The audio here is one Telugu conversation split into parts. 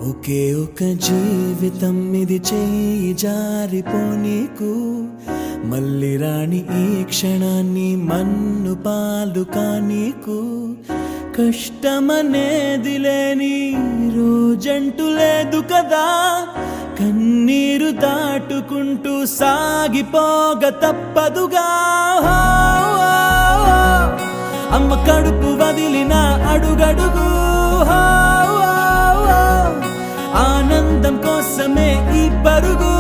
ఒకే ఒక జీవితం ఇది చేయి జారిపోనీకు మళ్ళీ రాణి ఈ క్షణాన్ని మన్ను పాలు కానీకు కష్టమనేది లేని రోజంటూ లేదు కదా కన్నీరు దాటుకుంటూ సాగిపోగ తప్పదుగా అమ్మ కడుపు వదిలిన అడుగడుగు ఆనందం కోసమే ఈ పరుగు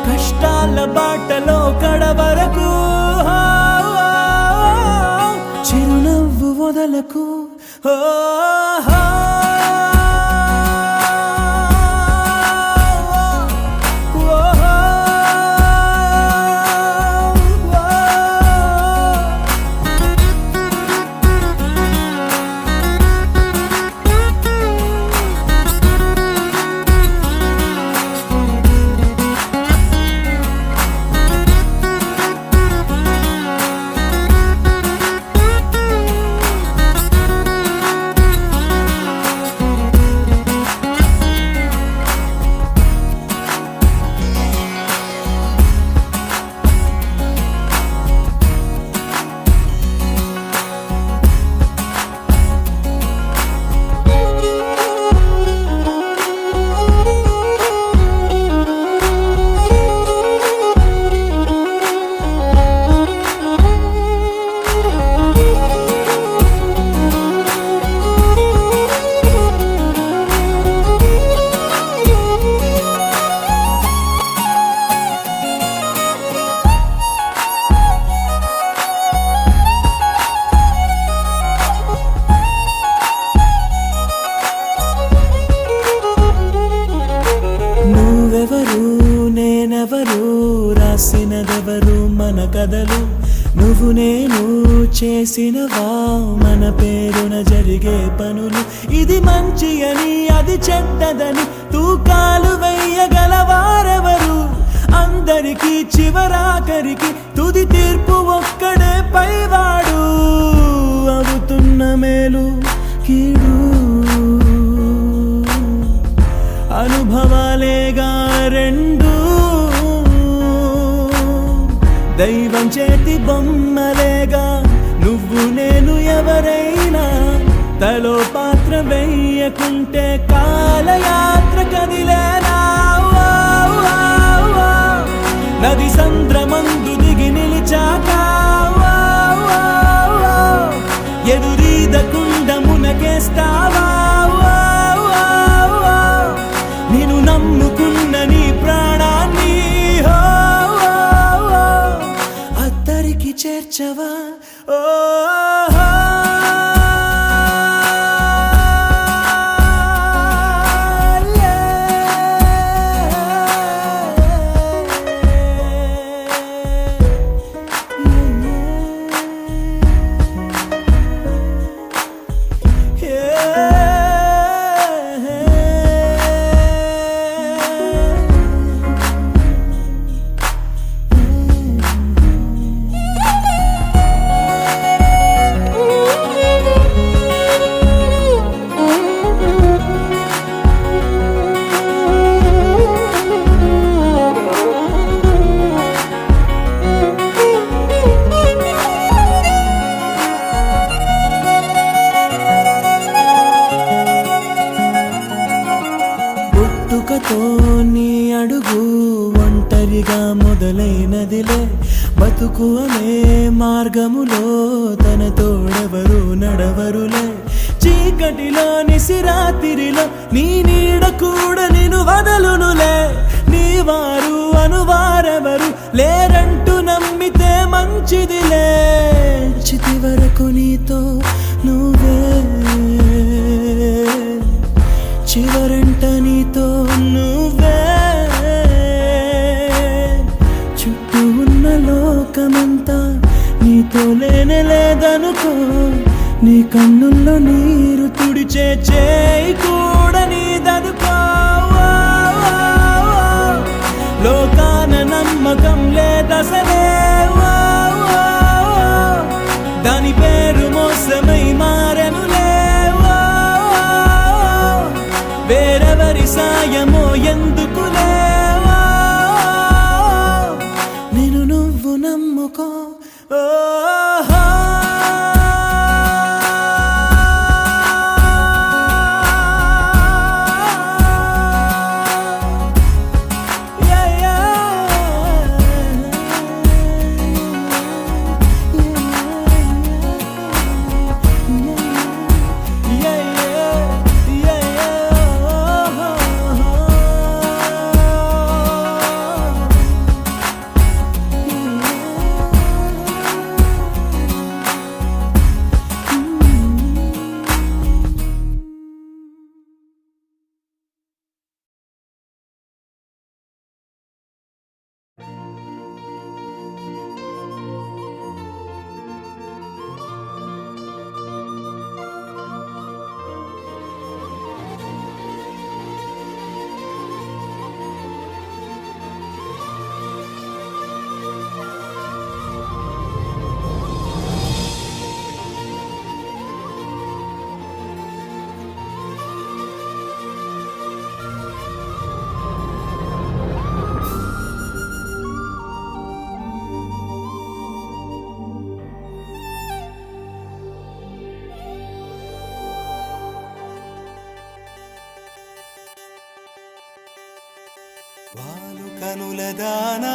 కష్టాల బాటలో కడవరకు చిరునవ్వు వదలకు రాసినదెవరు మన కథలు నువ్వు నేను చేసినవా మన పేరున జరిగే పనులు ఇది మంచి అని అది చెడ్డదని తూకాలు వెయ్యగలవారెవరు అందరికీ చివరాఖరికి తుది తీర్పు ఒక్కడే పైవాడు అవుతున్న మేలు కీడు అనుభవాలేగా రెండు దైవం చేతి బొమ్మలేగా నువ్వు నేను ఎవరైనా తలో పాత్ర వెయ్యకుంటే కాలయాత్ర కదిలేనా నది సంద్రమందు దిగి నిలిచాక ఎదురీదకుండ మునకేస్తావా నేను నమ్ముకున్న నీ ప్రాణాన్ని చేర్చవా నీ అడుగు ఒంటరిగా మొదలైనదిలే బతుకు అనే మార్గములో తన తోడెవరు నడవరులే చీకటిలో నిసిరాతిరిలో నీ నీడ కూడా నిన్ను వదలునులే నీ వారు అనువారెవరు లేరంటూ నమ్మితే మంచిదిలే చితి వరకు నీతో నువ్వే చివరంట నీతో నువ్వే చుట్టూ ఉన్న లోకమంతా నీతో లేదనుకో నీ కన్నుల్లో నీరు తుడిచే చేయి కూడా నీదనుకో లోకాన నమ్మకం లేదసలే దాని పేరు మోసమై మారెనులే ఎవరి సాయమో ఎందుకులే నేను నువ్వు నమ్ముకో వాలు కనుల దానా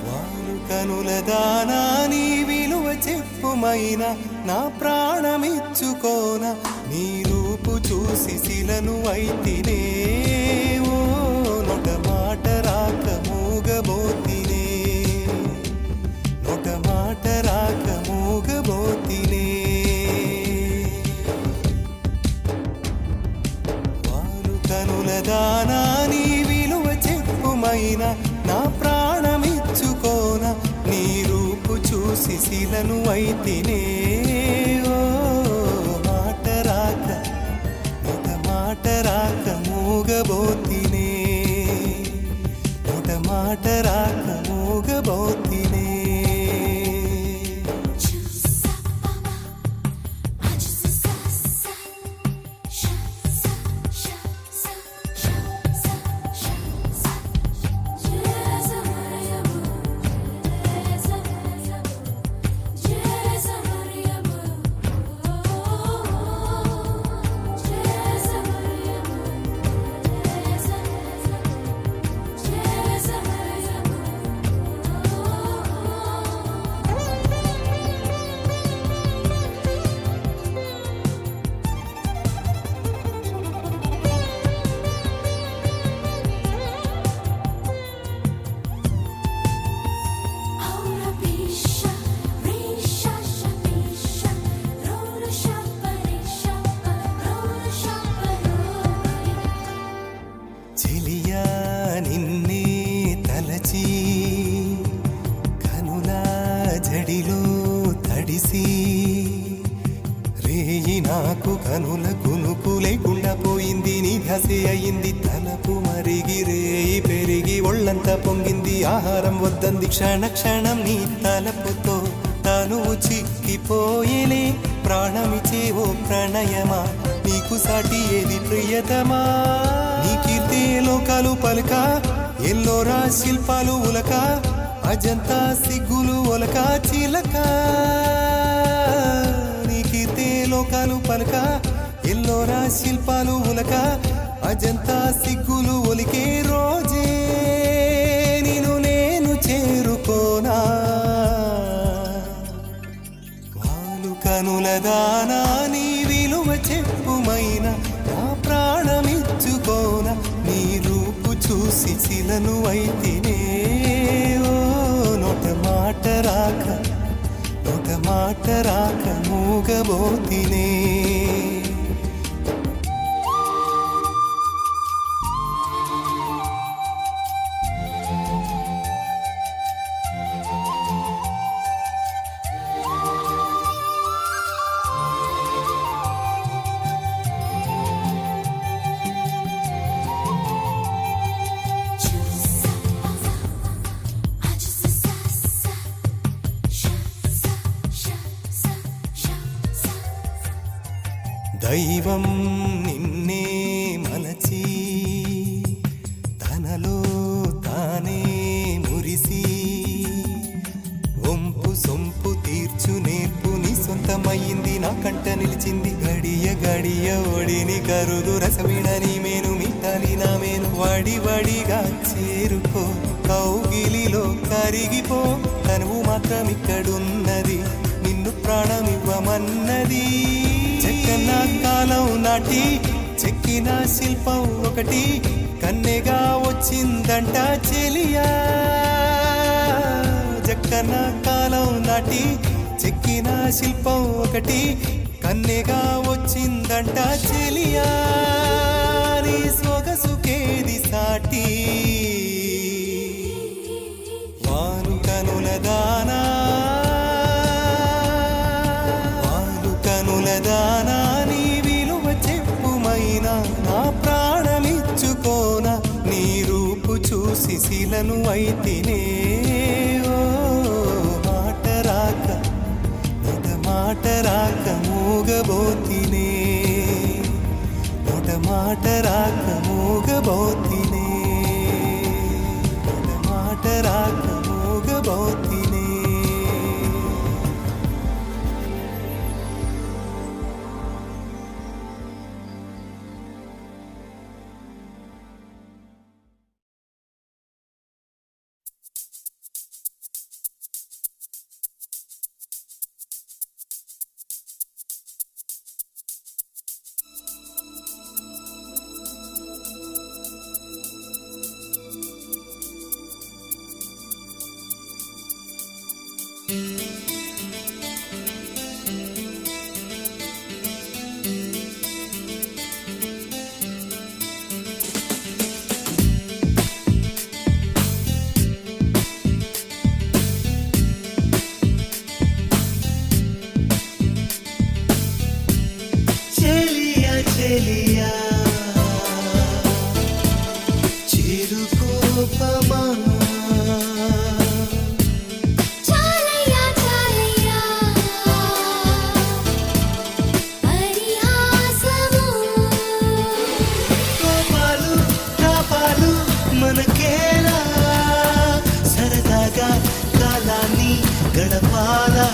వాలు కనుల దానా నీ విలువ చెప్పుమైనా నా ప్రాణమిచ్చుకోన నీ రూపు చూసి శిలను అయితినే ఓ నొట మాట రాక మూగబోతినే నొట మాట రాక మూగబోతినే దానా నీ విలువ చెప్పుమైనా నా ప్రాణమిచ్చుకోన నీ రూపు చూసి శిలను అయితినే ఓ మాట రాక ఒక మాట రాక మూగబోతినే ఒక మాట రాక మూగబోతినే నాకు కనుల కునుకు లేకుండా పోయింది నీ ధ్యాసే అయింది తలపు మరిగి రేయి పెరిగి ఒళ్ళంతా పొంగింది ఆహారం వద్దంది క్షణ క్షణం నీ తలపుతో తనువు చిక్కిపోయేలే ప్రాణమిచే ఓ ప్రణయమా నీకు సాటి ఏది ప్రియతమా నీ కీర్తే లోకాలు పలుక ఎల్లోరా శిల్పాలు ఉలక అజంతా సిగ్గులు ఒలక చిలక లోకాలు పలక ఎల్లోరా శిల్పాలు ఉలక అజంతా సిగ్గులు ఒలికే రోజే నిన్ను నేను చేరుకోనా వాలు కనుల దానా నీ విలువ చెప్పుమైనా నా ప్రాణమిచ్చుకోన నీ రూపు చూసి శిలను అయితినే ఓ నోట మాట రాక నోట మాట రాక మూగబోతినే దైవం నిన్నే మలచి తనలో తానే మురిసి వంపు సొంపు తీర్చు నేర్పు నీ సొంతమయ్యింది నా కంట నిలిచింది గడియ గడియ ఒడిని కరుదు రసవిడని మేను మిట్టాలి నా మేను వడి వడిగా చేరుకో కౌగిలిలో కరిగిపో తనువు మాత్రం ఇక్కడున్నది నిన్ను ప్రాణమివ్వమన్నది చెక్కన కాలం నాటి చెక్కిన శిల్పం ఒకటి కన్నెగా వచ్చిందంట చెలియా చెక్కన కాలం నాటి చెక్కిన శిల్పం ఒకటి కన్నెగా వచ్చిందంట చెలియా నీ సొగసుకేది సాటి వారు కనుల దానా నీ విలువ చెప్పుమైనా నా ప్రాణమిచ్చుకోన నీ రూపు చూసి శిలను అయితినే ఓ మాట రాక నొట మాట రాక మూగబోతినే నొట మాట రాక మూగబోతినే నొట మాట రాక మూగబోతినే చెలియా చిరుకోపమా చాలయ్యా చాలయ్యా పరిహాసము కోపాలు తాపాలు మనకేలా సరదాగా కాలాన్ని గడపాలా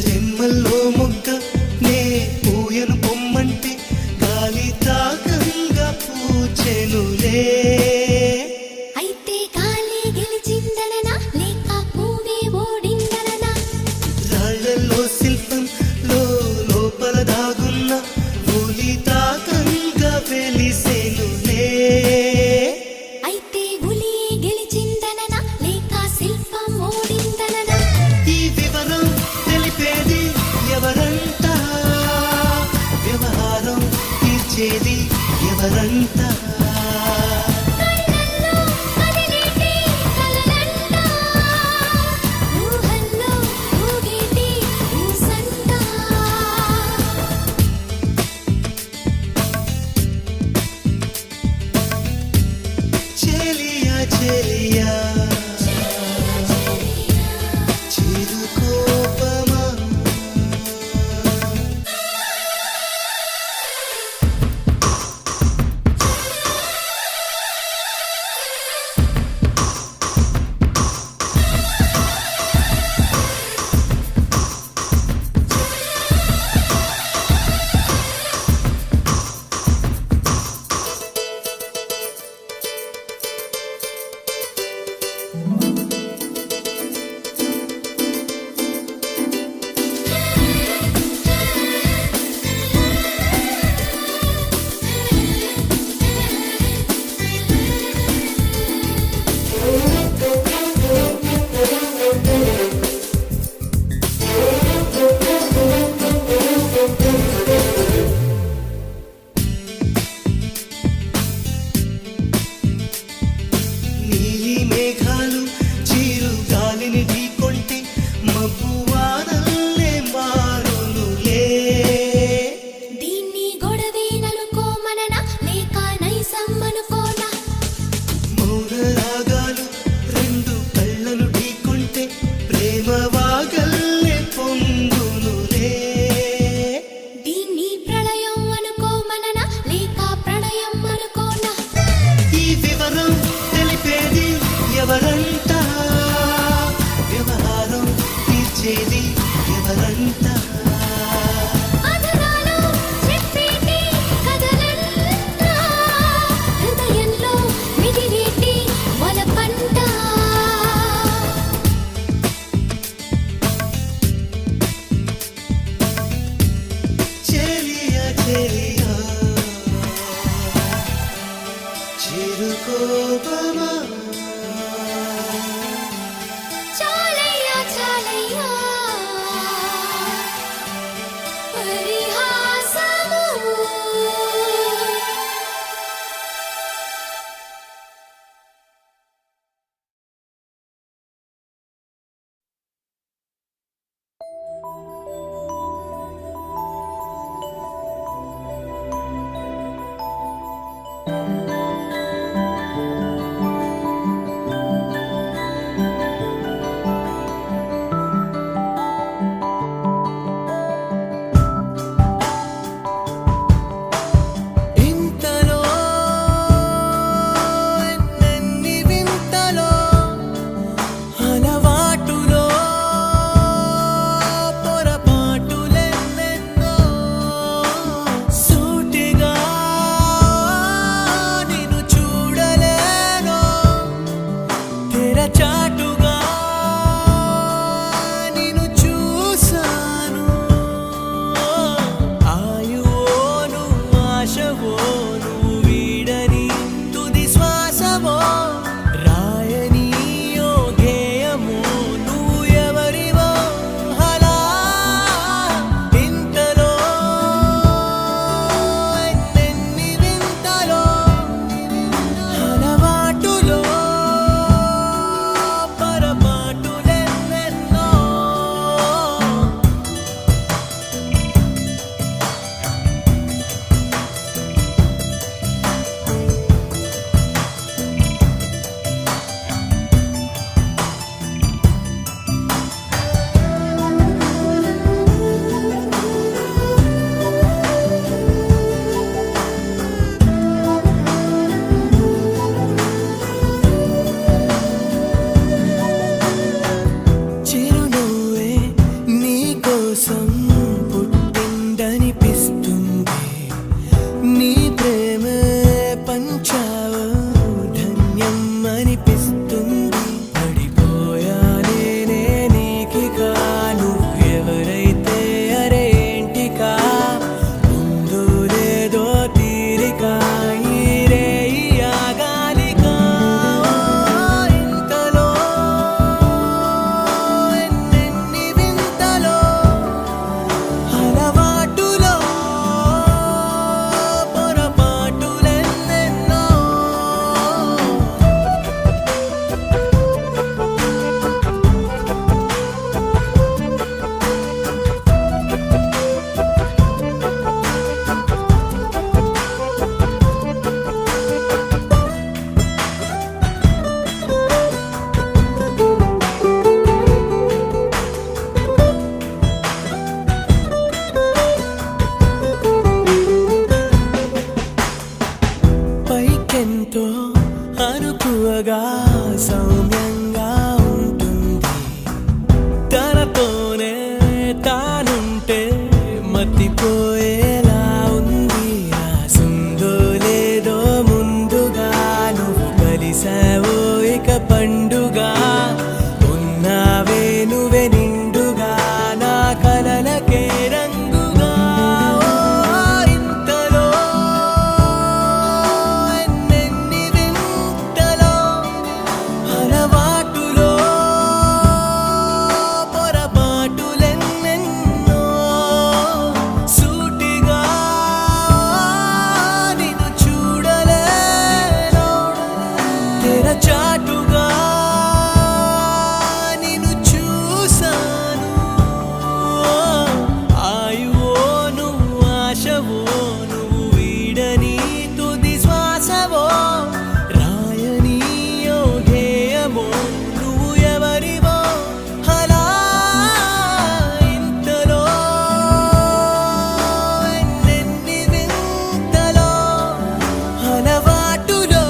రెమ్మల్లో మొక్క నే పూయను పొమ్మంటే గాలి తాకంగా పూచెనులే అయితే గాలి గెలిచిందననా లేక పూవే ఓడిందననా రాళ్ళల్లో శిల్పం లోపల దాగున్న పూలి తాకంగా వెలిసెనులే అయితే ఉలి గెలిచిందననా లేక శిల్పం ఓడిందననా ఈ వివరం తెలిపేది ఎవరంతా వ్యవహారం తీర్చేది ఎవరంతా చెలియా చెలియా చిరుకోపమా నీలి మేఘాలు చీరు గాలిని ఢీకొంటే మబ్బువానల్లే మారునులే దీన్ని గొడవేననుకోమననా లేక నైసమ్మనుకోనా మౌన రాగాలు రెండు కళ్ళను ఢీకొంటే ప్రేమ వాగల్లే పొంగునులే దీన్ని ప్రళయం అనుకోమననా లేక ప్రణయం అనుకోనా ఈ వివరం తెలిపేది ఎవరంట వ్యవహారం తీర్చేది ఎవరంట అధరాలు చెప్పేటి కథలంతా హృదయంలో మిగిలేటి వలపంట చెలియా చెలియా చిరుకోపమా చాలయ్యా చాలయ్యా పరిహాసము ఇంతలో ఎన్నెన్ని వింతలో అలవాటులో పొరపాటులెన్నెన్నో సూటిగా నిన్ను చూడలేను తెరచాటుగా నిన్ను చూశాను ఆయువోను ఆశవోను వీడని తుది శ్వాసవో రాయని ఓ గేయమో నువ్వు ఎవరివో అలా ఇంతలో ఎన్నెన్ని వింతలో అలవాటులో మక్కువగా సౌమ్యంగా ఉంటుంది. తనతోనే తానుంటే మతిపోయేలా ఉంది. రాసుందో లేదో ముందుగా నువ్వు కలిసావో ఇక పండుగా. ఉన్నావే నువ్వే నిండుగా నా కలలకే రంగుగా. ఓ ఇంతలో ఎన్నెన్ని వింతలో అలవాటులో పొరపాటులెన్నెన్నో సూటిగా నిన్ను చూడలేను. తెరచాటుగా నిన్ను చూసాను. ఆయువో నువ్వు ఆశవో నువ్వు వీడని తుది శ్వాసవో. రాయని ఓ గేయమో నువ్వు ఎవరివో. అలా ఇంతలో ఎన్నెన్ని వింతలో అలవాటులో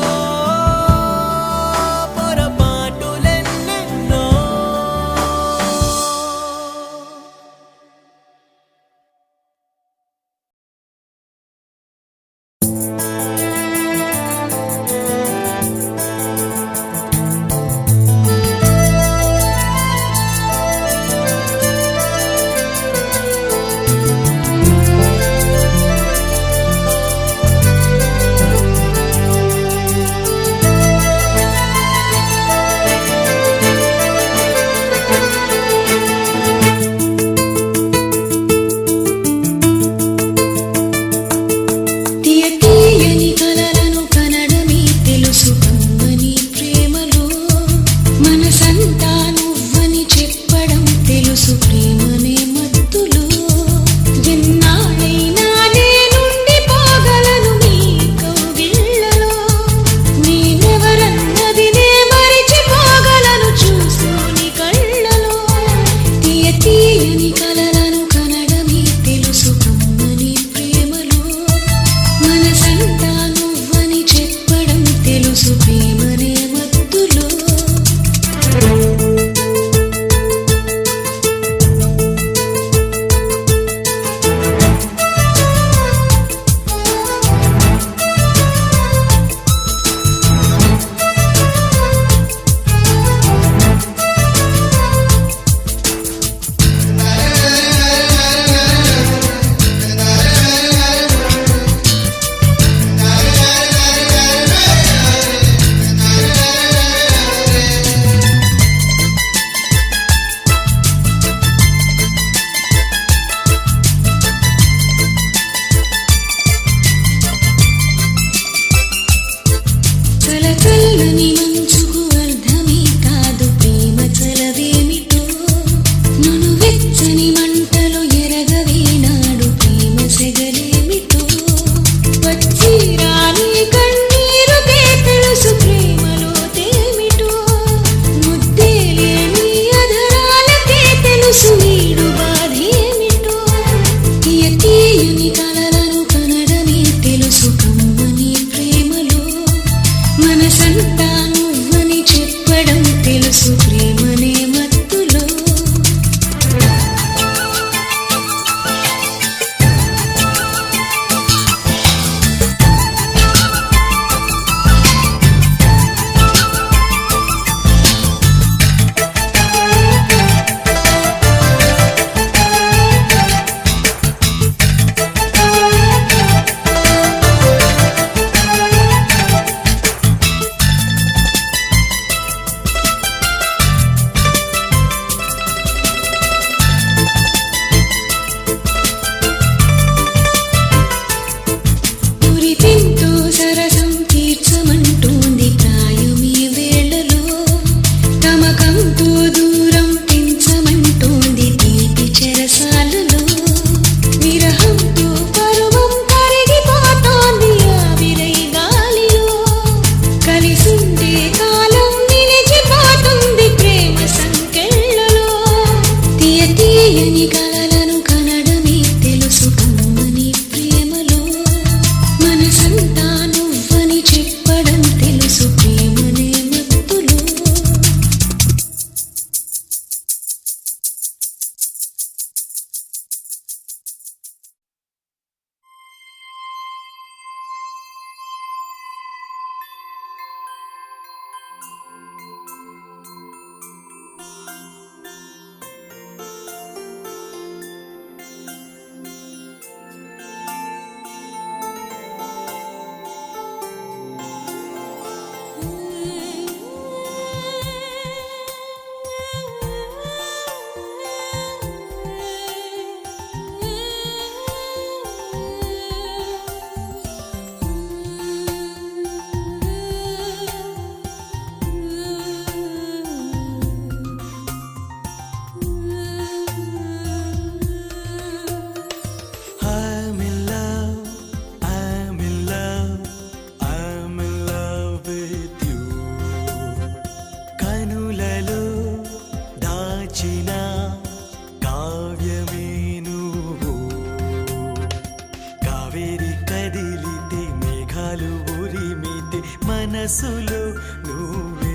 మనసులో నువ్వే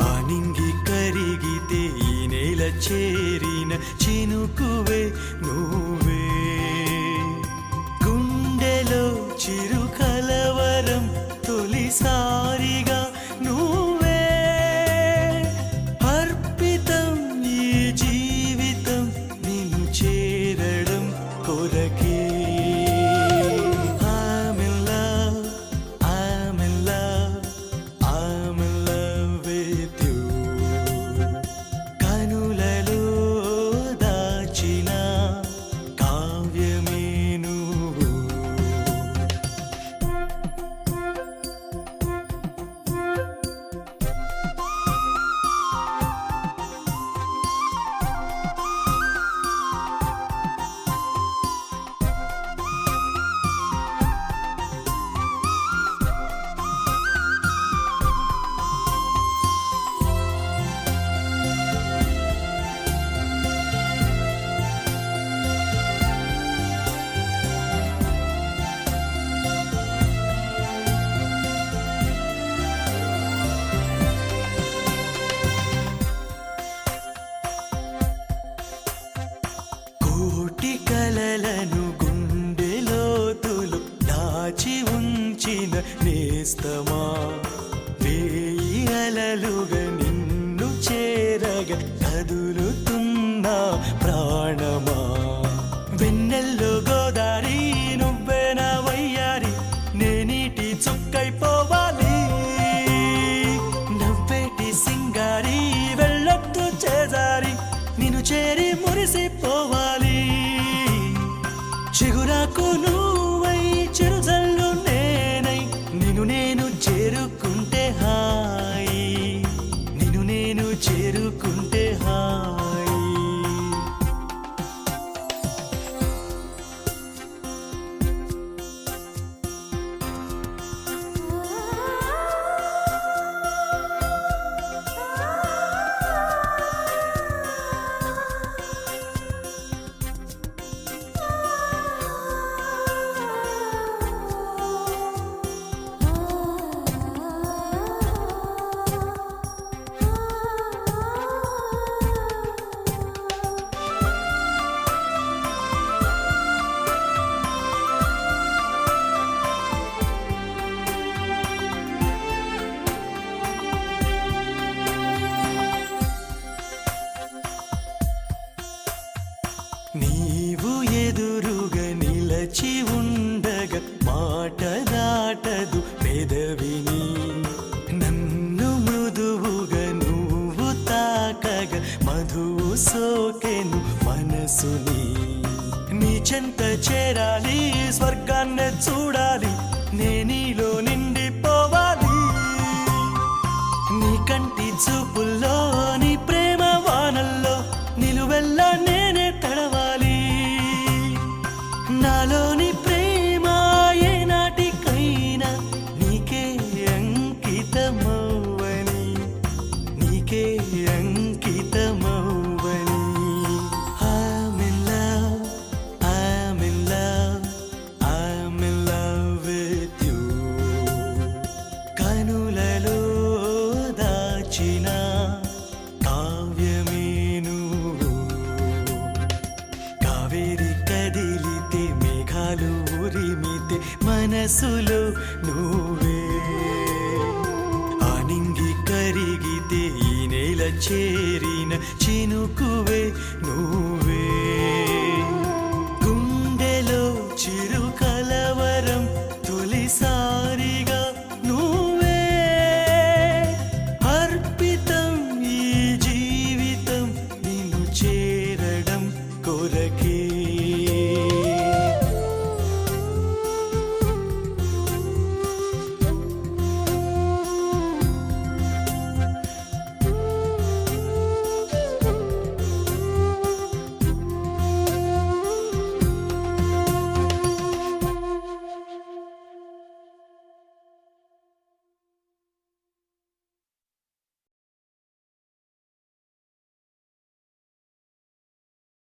ఆనింగి కరిగితే ఈ నేల చేరిన చినుకువే నువ్వే గుండెలో చిరు కలవరం తొలిసారిగా నువ్వే అర్పితం ఈ జీవితం నిన్ను చేరడం కొరకే I'm in love, I'm in love, I'm in love with you. కనులలో దాచిన కావ్యమే నువ్వు. కోటి కలలను గుండెలోతులు దాచి ఉంచిన నేస్తమా వేయి అలలుగా నిన్ను చేరగా కదులుతున్న ప్రాణమా వెన్నెల్లో గోదారి నువ్వే నా వయ్యారి నేనీటి చుక్కైపోవాలి నవ్వేటి సింగారి వెళ్ళొద్దు చేజారి నిన్ను చేరి మురిసిపోవాలి చిగురాకు నువ్వై చిరుజల్లు నేనై నిన్ను నేను చేరుకుంటే హాయి నిన్ను నేను చేరుకుంటే హాయి నీవు ఎదురుగా నిలచి ఉండగా మాట దాటదు పెదవిని నన్ను మృదువుగా నువ్వు తాకగా మధువు సోకెను మనసుని నీ చెంత చేరాలి స్వర్గాన్ని చూడాలి నేనీలో నిండిపోవాలి నీ కంటి చూపుల్లో నీ ప్రేమ వానల్లో నిలువెల్లా నేనే తడవాలి నాలోని ప్రేమ ఏనాటికైనా నీకే అంకితమవ్వని నీకే అంకితమవ్వని I'm in love, I'm in love, I'm in love with you. కనులలో దాచిన కావ్యమే నువ్వు కావేరి కదిలితే మేఘాలు ఉరిమితే మనసులో నువ్వే ఆనింగి కరిగితే ఈ నేల చేరిన చినుకువే నువ్వే